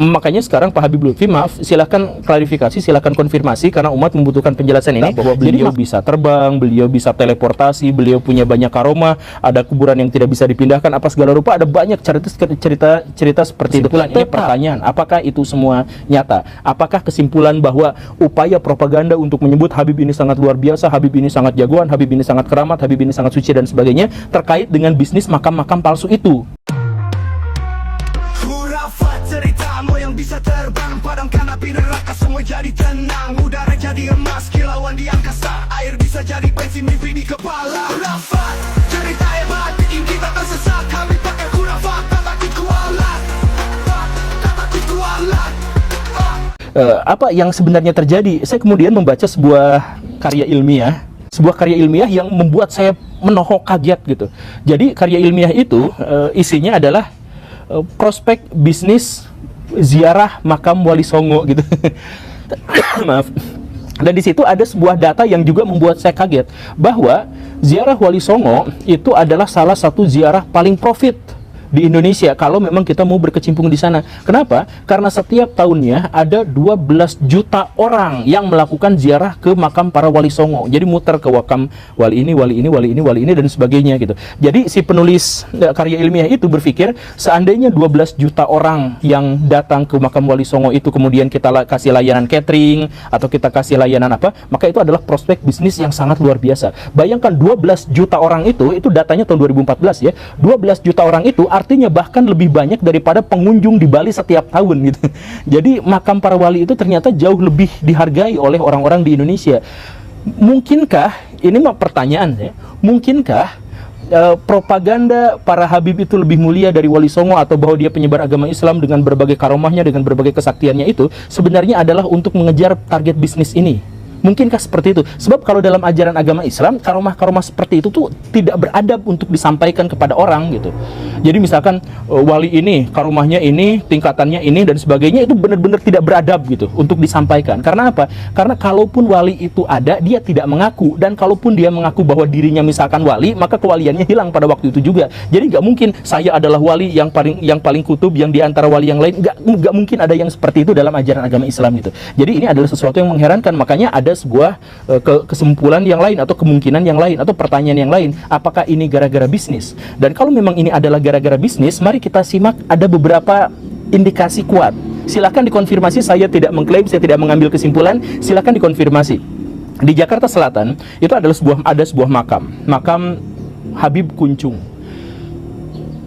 Makanya sekarang Pak Habib Lutfi, maaf, silakan klarifikasi, silakan konfirmasi, karena umat membutuhkan penjelasan ini, bahwa beliau bisa terbang, beliau bisa teleportasi, beliau punya banyak karomah, ada kuburan yang tidak bisa dipindahkan, apa segala rupa, ada banyak cerita seperti itu. Ini pertanyaan, apakah itu semua nyata? Apakah kesimpulan bahwa upaya propaganda untuk menyebut Habib ini sangat luar biasa, Habib ini sangat jagoan, Habib ini sangat keramat, Habib ini sangat suci dan sebagainya, terkait dengan bisnis makam-makam palsu itu? Ceritamu yang bisa terbang, padamkan api neraka, semua jadi tenang, udara jadi emas, kilauan di angkasa, air bisa jadi bensin, mimpi di kepala. Khurafat, cerita hebat, bikin kita tersesat, kami pakai khurafat, tak takut kualat, tak takut kualat. Apa yang sebenarnya terjadi? Saya kemudian membaca sebuah karya ilmiah yang membuat saya menohok kaget gitu. Jadi karya ilmiah itu isinya adalah prospek bisnis ziarah makam Wali Songo gitu. Maaf. Dan di situ ada sebuah data yang juga membuat saya kaget, bahwa ziarah Wali Songo itu adalah salah satu ziarah paling profit di Indonesia kalau memang kita mau berkecimpung di sana. Kenapa? Karena setiap tahunnya ada 12 juta orang yang melakukan ziarah ke makam para Wali Songo. Jadi muter ke makam wali ini, wali ini, wali ini, wali ini, dan sebagainya gitu. Jadi si penulis karya ilmiah itu berpikir, seandainya 12 juta orang yang datang ke makam Wali Songo itu kemudian kita kasih layanan catering atau kita kasih layanan apa, maka itu adalah prospek bisnis yang sangat luar biasa. Bayangkan 12 juta orang itu datanya tahun 2014 ya. 12 juta orang itu artinya bahkan lebih banyak daripada pengunjung di Bali setiap tahun gitu. Jadi makam para wali itu ternyata jauh lebih dihargai oleh orang-orang di Indonesia. Mungkinkah, ini mah pertanyaan ya, mungkinkah propaganda para Habib itu lebih mulia dari Wali Songo, atau bahwa dia penyebar agama Islam dengan berbagai karomahnya, dengan berbagai kesaktiannya itu sebenarnya adalah untuk mengejar target bisnis ini? Mungkinkah seperti itu? Sebab kalau dalam ajaran agama Islam, karomah-karomah seperti itu tuh tidak beradab untuk disampaikan kepada orang gitu. Jadi misalkan wali ini, karomahnya ini, tingkatannya ini, dan sebagainya, itu benar-benar tidak beradab gitu untuk disampaikan. Karena apa? Karena kalaupun wali itu ada, dia tidak mengaku. Dan kalaupun dia mengaku bahwa dirinya misalkan wali, maka kewaliannya hilang pada waktu itu juga. Jadi nggak mungkin saya adalah wali yang paling kutub, yang diantara wali yang lain. Nggak mungkin ada yang seperti itu dalam ajaran agama Islam gitu. Jadi ini adalah sesuatu yang mengherankan. Makanya ada sebuah kesimpulan yang lain, atau kemungkinan yang lain, atau pertanyaan yang lain. Apakah ini gara-gara bisnis? Dan kalau memang ini adalah gara-gara bisnis, mari kita simak ada beberapa indikasi kuat. Silakan dikonfirmasi, saya tidak mengklaim, saya tidak mengambil kesimpulan, silakan dikonfirmasi. Di Jakarta Selatan itu ada sebuah makam Habib Kuncung.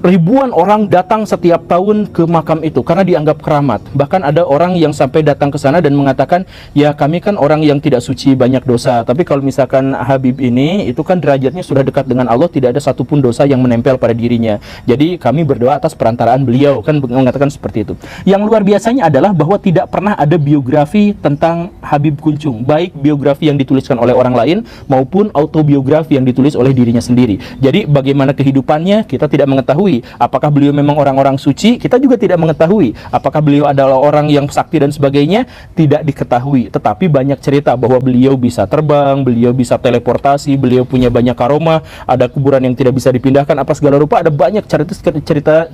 Ribuan orang datang setiap tahun ke makam itu karena dianggap keramat. Bahkan ada orang yang sampai datang ke sana dan mengatakan, ya kami kan orang yang tidak suci, banyak dosa, tapi kalau misalkan Habib ini, itu kan derajatnya sudah dekat dengan Allah, tidak ada satupun dosa yang menempel pada dirinya. Jadi kami berdoa atas perantaraan beliau, kan mengatakan seperti itu. Yang luar biasanya adalah bahwa tidak pernah ada biografi tentang Habib Kuncung, baik biografi yang dituliskan oleh orang lain maupun autobiografi yang ditulis oleh dirinya sendiri. Jadi bagaimana kehidupannya kita tidak mengetahui. Apakah beliau memang orang-orang suci? Kita juga tidak mengetahui. Apakah beliau adalah orang yang sakti dan sebagainya? Tidak diketahui. Tetapi banyak cerita bahwa beliau bisa terbang, beliau bisa teleportasi, beliau punya banyak karomah, ada kuburan yang tidak bisa dipindahkan, apa segala rupa, ada banyak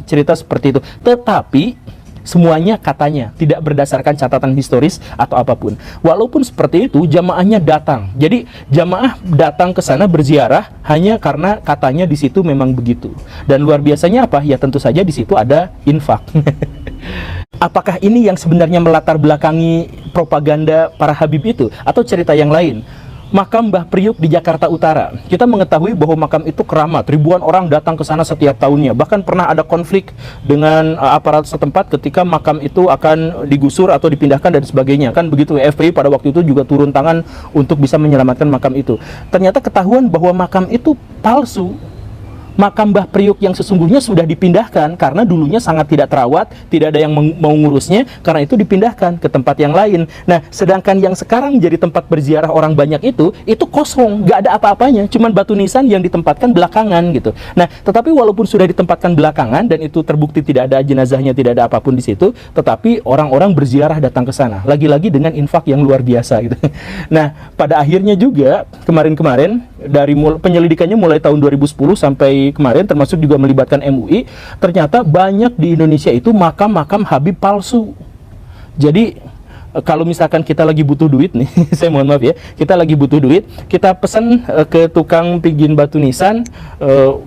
cerita seperti itu. Tetapi semuanya katanya tidak berdasarkan catatan historis atau apapun. Walaupun seperti itu, jamaahnya datang. Jadi jamaah datang ke sana berziarah hanya karena katanya di situ memang begitu. Dan luar biasanya apa? Ya tentu saja di situ ada infak. Apakah ini yang sebenarnya melatar belakangi propaganda para Habib itu, atau cerita yang lain? Makam Mbah Priuk di Jakarta Utara, kita mengetahui bahwa makam itu keramat, ribuan orang datang ke sana setiap tahunnya. Bahkan pernah ada konflik dengan aparat setempat ketika makam itu akan digusur atau dipindahkan dan sebagainya. Kan begitu, FPI pada waktu itu juga turun tangan untuk bisa menyelamatkan makam itu. Ternyata ketahuan bahwa makam itu palsu. Makam Mbah Priuk yang sesungguhnya sudah dipindahkan karena dulunya sangat tidak terawat, tidak ada yang mau ngurusnya, karena itu dipindahkan ke tempat yang lain. Nah, sedangkan yang sekarang jadi tempat berziarah orang banyak itu kosong, nggak ada apa-apanya, cuman batu nisan yang ditempatkan belakangan gitu. Nah, tetapi walaupun sudah ditempatkan belakangan dan itu terbukti tidak ada jenazahnya, tidak ada apapun di situ, tetapi orang-orang berziarah datang ke sana, lagi-lagi dengan infak yang luar biasa gitu. Nah, pada akhirnya juga kemarin-kemarin dari penyelidikannya mulai tahun 2010 sampai kemarin, termasuk juga melibatkan MUI, ternyata banyak di Indonesia itu makam-makam Habib palsu. Jadi kalau misalkan kita lagi butuh duit nih, saya mohon maaf ya, kita lagi butuh duit, kita pesan ke tukang pigin batu nisan,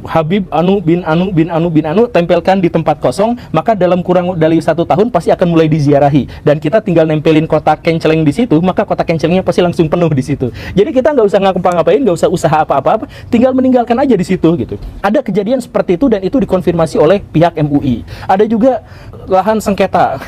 Habib Anu bin Anu bin Anu bin Anu, tempelkan di tempat kosong, maka dalam kurang dari 1 tahun pasti akan mulai diziarahi, dan kita tinggal nempelin kotak kenceleng di situ, maka kotak kencelengnya pasti langsung penuh di situ. Jadi kita nggak usah ngapa-ngapain, nggak usah usaha apa-apa, tinggal meninggalkan aja di situ gitu. Ada kejadian seperti itu dan itu dikonfirmasi oleh pihak MUI. Ada juga lahan sengketa.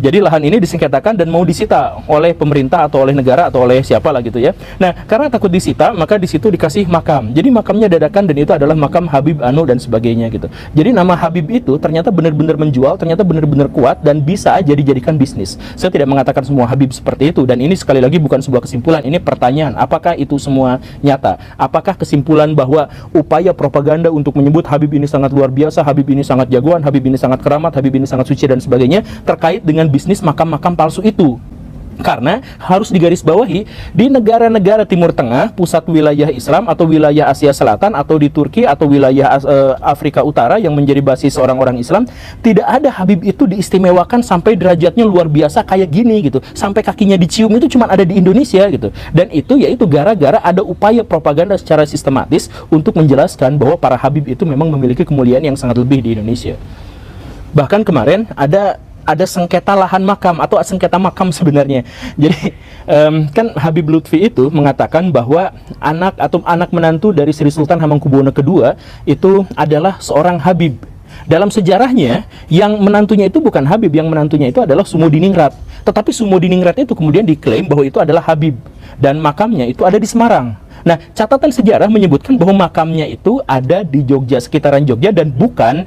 Jadi lahan ini disengketakan dan mau disita oleh pemerintah atau oleh negara atau oleh siapa lah gitu ya. Nah, karena takut disita, maka di situ dikasih makam. Jadi makamnya dadakan dan itu adalah makam Habib Anu dan sebagainya gitu. Jadi nama Habib itu ternyata benar-benar menjual, ternyata benar-benar kuat dan bisa aja dijadikan bisnis. Saya tidak mengatakan semua Habib seperti itu, dan ini sekali lagi bukan sebuah kesimpulan, ini pertanyaan. Apakah itu semua nyata? Apakah kesimpulan bahwa upaya propaganda untuk menyebut Habib ini sangat luar biasa, Habib ini sangat jagoan, Habib ini sangat keramat, Habib ini sangat suci dan sebagainya terkait dengan bisnis makam-makam palsu itu? Karena harus digarisbawahi, di negara-negara Timur Tengah, pusat wilayah Islam atau wilayah Asia Selatan atau di Turki atau wilayah Afrika Utara yang menjadi basis orang-orang Islam, tidak ada Habib itu diistimewakan sampai derajatnya luar biasa kayak gini gitu, sampai kakinya dicium, itu cuma ada di Indonesia gitu. Dan itu yaitu gara-gara ada upaya propaganda secara sistematis untuk menjelaskan bahwa para Habib itu memang memiliki kemuliaan yang sangat lebih di Indonesia. Bahkan kemarin ada sengketa lahan makam atau sengketa makam sebenarnya. Jadi kan Habib Lutfi itu mengatakan bahwa anak menantu dari Sri Sultan Hamengkubuwono II itu adalah seorang Habib. Dalam sejarahnya, yang menantunya itu bukan Habib, yang menantunya itu adalah Sumodiningrat. Tetapi Sumodiningrat itu kemudian diklaim bahwa itu adalah Habib dan makamnya itu ada di Semarang. Nah, catatan sejarah menyebutkan bahwa makamnya itu ada di Jogja, sekitaran Jogja, dan bukan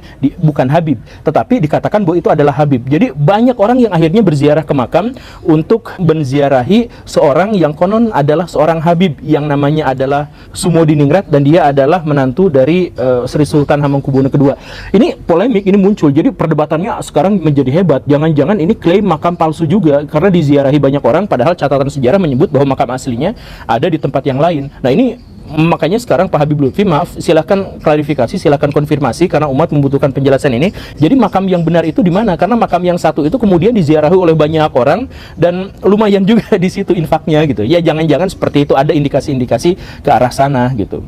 Habib, tetapi dikatakan bahwa itu adalah Habib. Jadi banyak orang yang akhirnya berziarah ke makam untuk menziarahi seorang yang konon adalah seorang Habib yang namanya adalah Sumodiningrat, dan dia adalah menantu dari Sri Sultan Hamengkubuwono II. Ini polemik, ini muncul. Jadi perdebatannya sekarang menjadi hebat. Jangan-jangan ini klaim makam palsu juga karena diziarahi banyak orang, padahal catatan sejarah menyebut bahwa makam aslinya ada di tempat yang lain. Nah, ini makanya sekarang Pak Habib Lutfi, maaf, silahkan klarifikasi, silahkan konfirmasi karena umat membutuhkan penjelasan ini. Jadi makam yang benar itu di mana? Karena makam yang satu itu kemudian diziarahi oleh banyak orang dan lumayan juga di situ infaknya gitu. Ya jangan-jangan seperti itu, ada indikasi-indikasi ke arah sana gitu.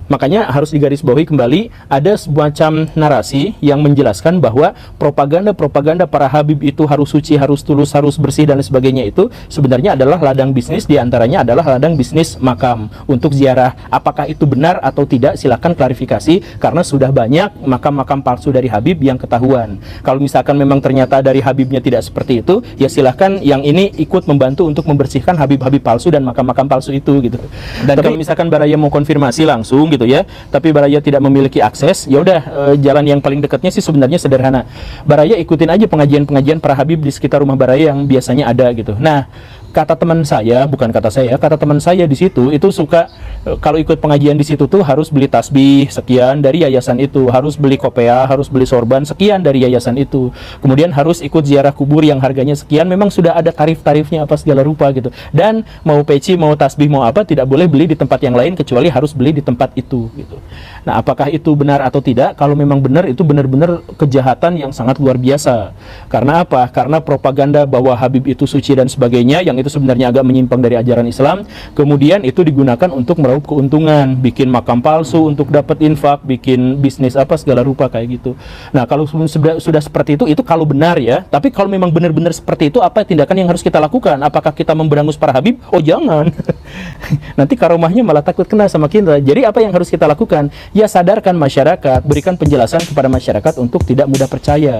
Makanya harus digarisbawahi kembali, ada semacam narasi yang menjelaskan bahwa propaganda para Habib itu harus suci, harus tulus, harus bersih dan sebagainya itu sebenarnya adalah ladang bisnis, diantaranya adalah ladang bisnis makam untuk ziarah. Apakah itu benar atau tidak, silakan klarifikasi karena sudah banyak makam-makam palsu dari Habib yang ketahuan. Kalau misalkan memang ternyata dari Habibnya tidak seperti itu, ya silahkan yang ini ikut membantu untuk membersihkan Habib-Habib palsu dan makam-makam palsu itu gitu. Dan kalau misalkan Baraya mau konfirmasi langsung gitu ya, tapi Baraya tidak memiliki akses, ya udah jalan yang paling dekatnya sih sebenarnya sederhana. Baraya ikutin aja pengajian-pengajian para Habib di sekitar rumah Baraya yang biasanya ada gitu. Nah, kata teman saya, bukan kata saya, kata teman saya di situ itu suka kalau ikut pengajian di situ tuh harus beli tasbih sekian dari yayasan itu, harus beli kopea, harus beli sorban sekian dari yayasan itu. Kemudian harus ikut ziarah kubur yang harganya sekian, memang sudah ada tarif-tarifnya apa segala rupa gitu. Dan mau peci, mau tasbih, mau apa tidak boleh beli di tempat yang lain kecuali harus beli di tempat itu gitu. Nah, apakah itu benar atau tidak? Kalau memang benar, itu benar-benar kejahatan yang sangat luar biasa. Karena apa? Karena propaganda bahwa Habib itu suci dan sebagainya yang itu sebenarnya agak menyimpang dari ajaran Islam, kemudian itu digunakan untuk meraup keuntungan, bikin makam palsu untuk dapat infak, bikin bisnis apa segala rupa kayak gitu. Nah, kalau sudah seperti itu kalau benar ya. Tapi kalau memang benar-benar seperti itu, apa tindakan yang harus kita lakukan? Apakah kita memberangus para Habib? Oh jangan. Nanti karomahnya malah takut kena sama kita. Jadi apa yang harus kita lakukan? Ya sadarkan masyarakat, berikan penjelasan kepada masyarakat untuk tidak mudah percaya.